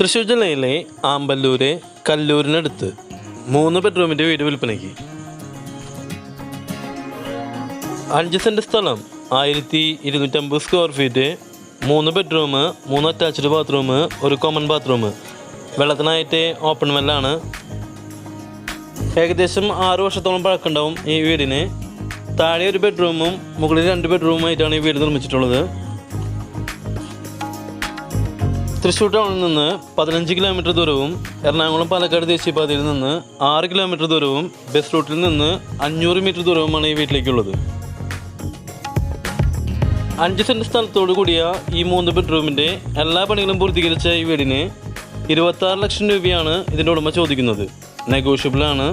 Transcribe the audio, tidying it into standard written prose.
തൃശ്ശൂർ ജില്ലയിലെ ആമ്പല്ലൂര് കല്ലൂരിനടുത്ത് 3 ബെഡ്റൂമിൻ്റെ വീട് വിൽപ്പനയ്ക്ക്. 5 സെൻറ്റ് സ്ഥലം, 1250 square feet, 3 bedroom, 3 attached bathroom, ഒരു കോമൺ ബാത്റൂം. വെള്ളത്തിനായിട്ട് ഓപ്പൺ വെല്ലാണ്. ഏകദേശം 6 വർഷത്തോളം പഴക്കമുണ്ടാവും ഈ വീടിന്. താഴെ ഒരു ബെഡ്റൂമും മുകളിൽ 2 ബെഡ്റൂമുമായിട്ടാണ് ഈ വീട് നിർമ്മിച്ചിട്ടുള്ളത്. തൃശ്ശൂർ ടൗണിൽ നിന്ന് 15 കിലോമീറ്റർ ദൂരവും എറണാകുളം പാലക്കാട് ദേശീയപാതയിൽ നിന്ന് 6 കിലോമീറ്റർ ദൂരവും ബസ് റൂട്ടിൽ നിന്ന് 500 മീറ്റർ ദൂരവുമാണ് ഈ വീട്ടിലേക്കുള്ളത്. 5 സെൻറ്റ് സ്ഥലത്തോടു കൂടിയ ഈ 3 ബെഡ്റൂമിൻ്റെ എല്ലാ പണികളും പൂർത്തീകരിച്ച ഈ വീടിന് 26 ലക്ഷം രൂപയാണ് ഇതിൻ്റെ ഉടമ ചോദിക്കുന്നത്. നെഗോഷ്യബിളാണ്.